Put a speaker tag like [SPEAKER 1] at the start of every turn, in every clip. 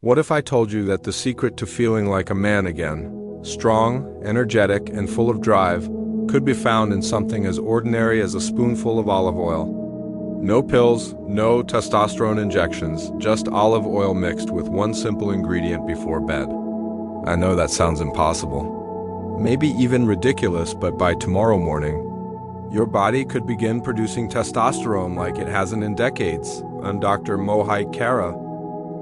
[SPEAKER 1] What if I told you that the secret to feeling like a man again, strong, energetic, and full of drive, could be found in something as ordinary as a spoonful of olive oil? No pills, no testosterone injections, just olive oil mixed with one simple ingredient before bed. I know that sounds impossible, maybe even ridiculous, but by tomorrow morning, your body could begin producing testosterone like it hasn't in decades. I'm Dr. Mohit Kara,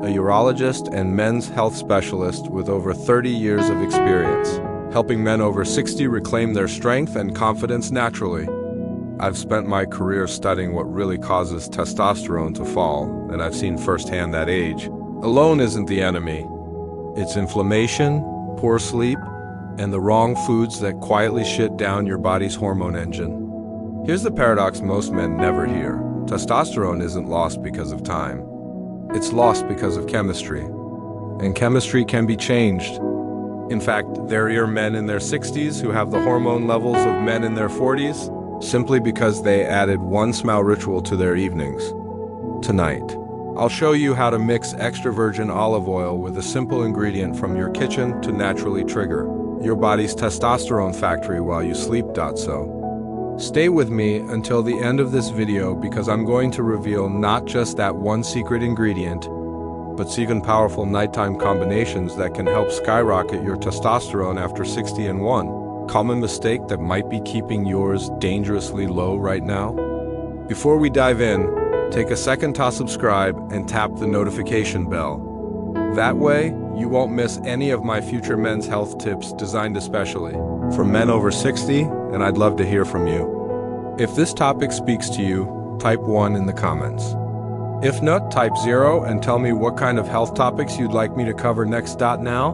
[SPEAKER 1] a urologist and men's health specialist with over 30 years of experience, helping men over 60 reclaim their strength and confidence naturally. I've spent my career studying what really causes testosterone to fall, and I've seen firsthand that age alone isn't the enemy. It's inflammation, poor sleep, and the wrong foods that quietly shut down your body's hormone engine. Here's the paradox most men never hear. Testosterone isn't lost because of time. It's lost because of chemistry. And chemistry can be changed. In fact, there are men in their 60s who have the hormone levels of men in their 40s simply because they added one small ritual to their evenings. Tonight, I'll show you how to mix extra virgin olive oil with a simple ingredient from your kitchen to naturally trigger your body's testosterone factory while you sleep. Stay with me until the end of this video because I'm going to reveal not just that one secret ingredient, but 7 powerful nighttime combinations that can help skyrocket your testosterone after 60 and 1. Common mistake that might be keeping yours dangerously low right now? Before we dive in, take a second to subscribe and tap the notification bell. That way, you won't miss any of my future men's health tips designed especially for men over 60, and I'd love to hear from you. If this topic speaks to you, type 1 in the comments. If not, type 0 and tell me what kind of health topics you'd like me to cover next. Now,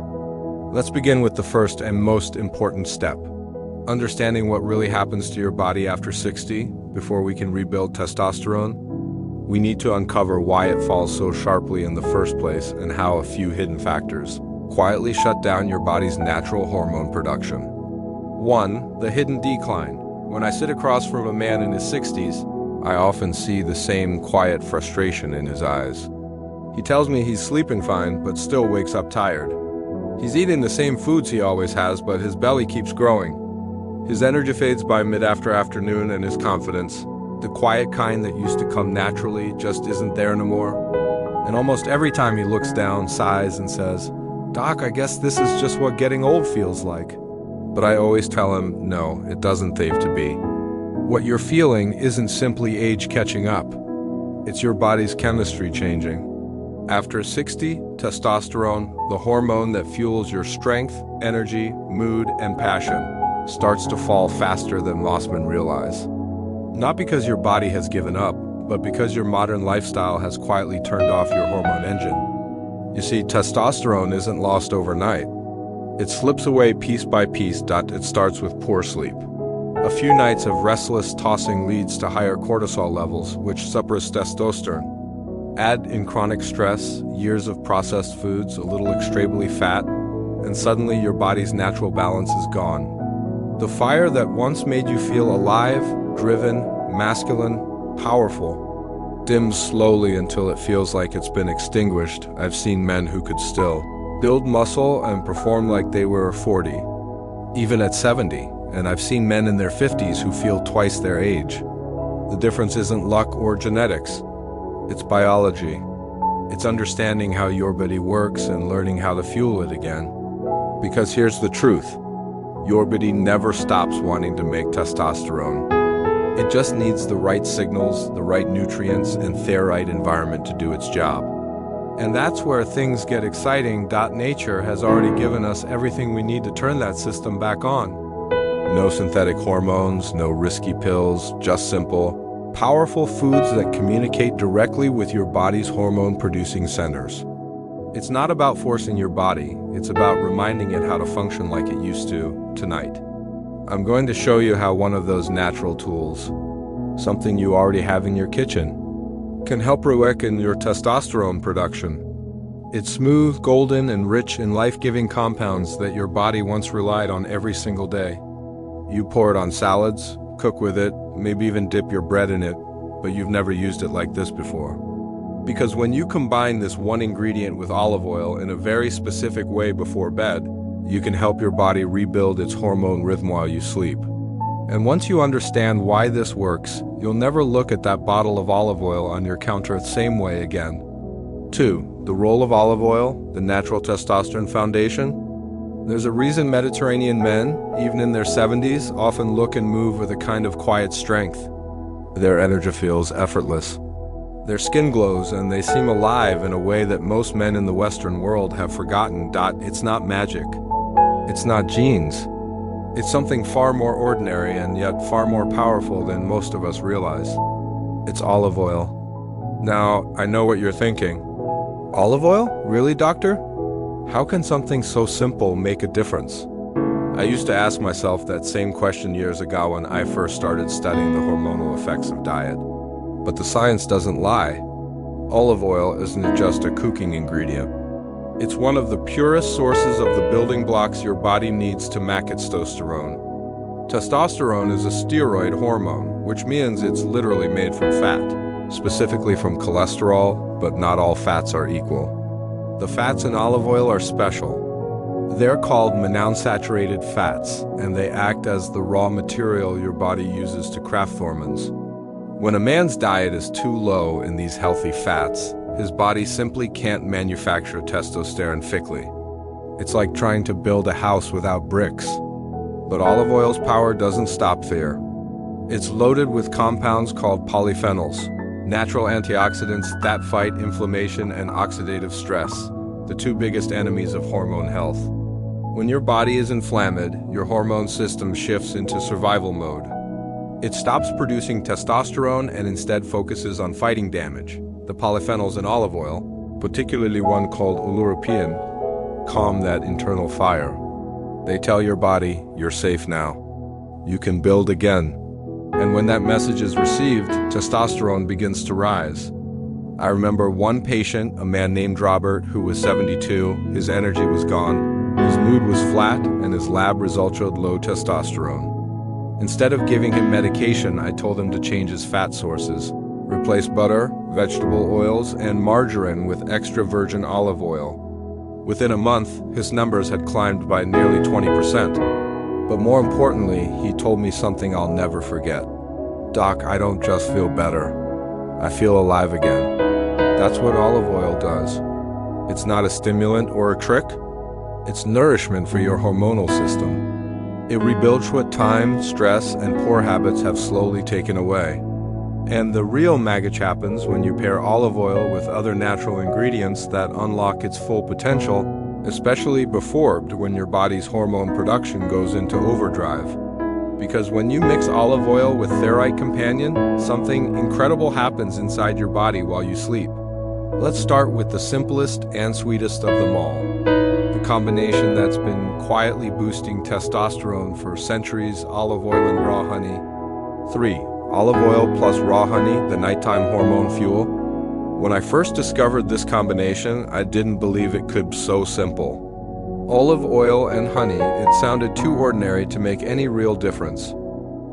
[SPEAKER 1] let's begin with the first and most important step. Understanding what really happens to your body after 60 before we can rebuild testosterone. We need to uncover why it falls so sharply in the first place and how a few hidden factors quietly shut down your body's natural hormone production. 1. The hidden decline. When I sit across from a man in his 60s, I often see the same quiet frustration in his eyes. He tells me he's sleeping fine, but still wakes up tired. He's eating the same foods he always has, but his belly keeps growing. His energy fades by mid-afternoon and his confidence, the quiet kind that used to come naturally, just isn't there anymore. And almost every time he looks down, sighs and says, "Doc, I guess this is just what getting old feels like." But I always tell him, no, it doesn't have to be. What you're feeling isn't simply age catching up. It's your body's chemistry changing. After 60, testosterone, the hormone that fuels your strength, energy, mood, and passion, starts to fall faster than most men realize. Not because your body has given up, but because your modern lifestyle has quietly turned off your hormone engine. You see, testosterone isn't lost overnight. It slips away piece by piece. It starts with poor sleep. A few nights of restless tossing leads to higher cortisol levels, which suppress testosterone. Add in chronic stress, years of processed foods, a little extremely fat, and suddenly your body's natural balance is gone. The fire that once made you feel alive, driven, masculine, powerful, dims slowly until it feels like it's been extinguished. I've seen men who could still build muscle and perform like they were 40, even at 70, and I've seen men in their 50s who feel twice their age. The difference isn't luck or genetics, it's biology. It's understanding how your body works and learning how to fuel it again. Because here's the truth. Your body never stops wanting to make testosterone. It just needs the right signals, the right nutrients, and the right environment to do its job. And that's where things get exciting. Nature has already given us everything we need to turn that system back on. No synthetic hormones, no risky pills, just simple, powerful foods that communicate directly with your body's hormone-producing centers. It's not about forcing your body, it's about reminding it how to function like it used to. Tonight, I'm going to show you how one of those natural tools, something you already have in your kitchen, can help reawaken your testosterone production. It's smooth, golden, and rich in life-giving compounds that your body once relied on every single day. You pour it on salads, cook with it, maybe even dip your bread in it, but you've never used it like this before. Because when you combine this one ingredient with olive oil in a very specific way before bed, you can help your body rebuild its hormone rhythm while you sleep. And once you understand why this works, you'll never look at that bottle of olive oil on your counter the same way again. 2. The role of olive oil, the natural testosterone foundation. There's a reason Mediterranean men, even in their 70s, often look and move with a kind of quiet strength. Their energy feels effortless. Their skin glows and they seem alive in a way that most men in the Western world have forgotten. It's not magic. It's not genes. It's something far more ordinary and yet far more powerful than most of us realize. It's olive oil. Now, I know what you're thinking. Olive oil? Really, doctor? How can something so simple make a difference? I used to ask myself that same question years ago when I first started studying the hormonal effects of diet. But the science doesn't lie. Olive oil isn't just a cooking ingredient. It's one of the purest sources of the building blocks your body needs to make its testosterone. Testosterone is a steroid hormone, which means it's literally made from fat, specifically from cholesterol, but not all fats are equal. The fats in olive oil are special. They're called monounsaturated fats, and they act as the raw material your body uses to craft hormones. When a man's diet is too low in these healthy fats, his body simply can't manufacture testosterone quickly. It's like trying to build a house without bricks. But olive oil's power doesn't stop there. It's loaded with compounds called polyphenols, natural antioxidants that fight inflammation and oxidative stress, the two biggest enemies of hormone health. When your body is inflamed, your hormone system shifts into survival mode. It stops producing testosterone and instead focuses on fighting damage. The polyphenols in olive oil, particularly one called oleuropein, calm that internal fire. They tell your body, you're safe now. You can build again. And when that message is received, testosterone begins to rise. I remember one patient, a man named Robert, who was 72, his energy was gone, his mood was flat, and his lab results showed low testosterone. Instead of giving him medication, I told him to change his fat sources. Replace butter, vegetable oils, and margarine with extra virgin olive oil. Within a month, his numbers had climbed by nearly 20%. But more importantly, he told me something I'll never forget. Doc, I don't just feel better. I feel alive again. That's what olive oil does. It's not a stimulant or a trick. It's nourishment for your hormonal system. It rebuilds what time, stress, and poor habits have slowly taken away. And the real magic happens when you pair olive oil with other natural ingredients that unlock its full potential, especially before when your body's hormone production goes into overdrive. Because when you mix olive oil with thyroid companion, something incredible happens inside your body while you sleep. Let's start with the simplest and sweetest of them all. The combination that's been quietly boosting testosterone for centuries, olive oil and raw honey. 3. Olive oil plus raw honey, the nighttime hormone fuel. When I first discovered this combination, I didn't believe it could be so simple. Olive oil and honey, it sounded too ordinary to make any real difference.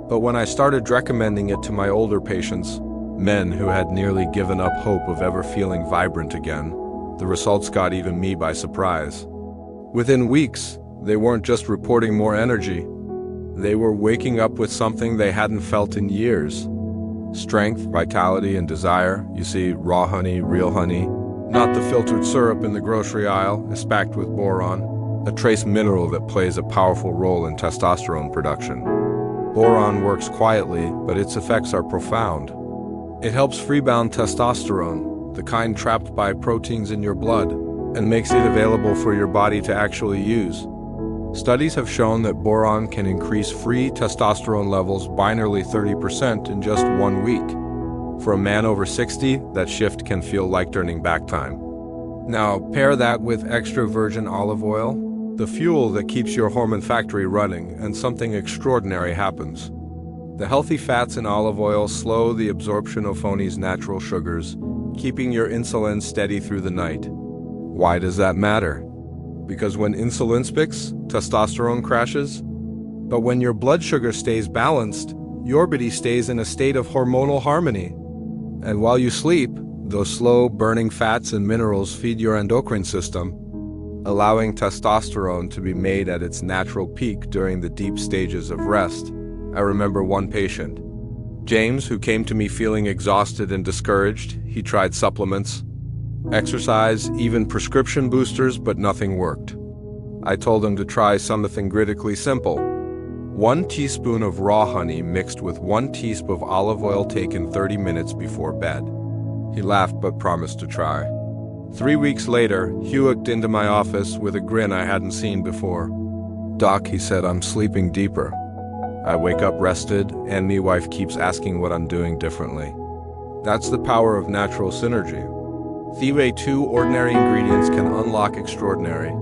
[SPEAKER 1] But when I started recommending it to my older patients, men who had nearly given up hope of ever feeling vibrant again, the results got even me by surprise. Within weeks, they weren't just reporting more energy. They were waking up with something they hadn't felt in years. Strength, vitality, and desire. You see, raw honey, real honey. Not the filtered syrup in the grocery aisle, is packed with boron, a trace mineral that plays a powerful role in testosterone production. Boron works quietly, but its effects are profound. It helps rebound testosterone, the kind trapped by proteins in your blood, and makes it available for your body to actually use. Studies have shown that boron can increase free testosterone levels by nearly 30% in just 1 week. For a man over 60, that shift can feel like turning back time. Now, pair that with extra virgin olive oil, the fuel that keeps your hormone factory running, and something extraordinary happens. The healthy fats in olive oil slow the absorption of phony's natural sugars, keeping your insulin steady through the night. Why does that matter? Because when insulin spikes, testosterone crashes. But when your blood sugar stays balanced, your body stays in a state of hormonal harmony. And while you sleep, Those slow, burning fats and minerals feed your endocrine system, allowing testosterone to be made at its natural peak during the deep stages of rest. I remember one patient, James, who came to me feeling exhausted and discouraged. He tried supplements, exercise, even prescription boosters, but nothing worked. I told him to try something critically simple. 1 teaspoon of raw honey mixed with 1 teaspoon of olive oil taken 30 minutes before bed. He laughed but promised to try. 3 weeks later, he looked into my office with a grin I hadn't seen before. "Doc," he said, "I'm sleeping deeper. I wake up rested, and my wife keeps asking what I'm doing differently." That's the power of natural synergy. The way 2 ordinary ingredients can unlock extraordinary.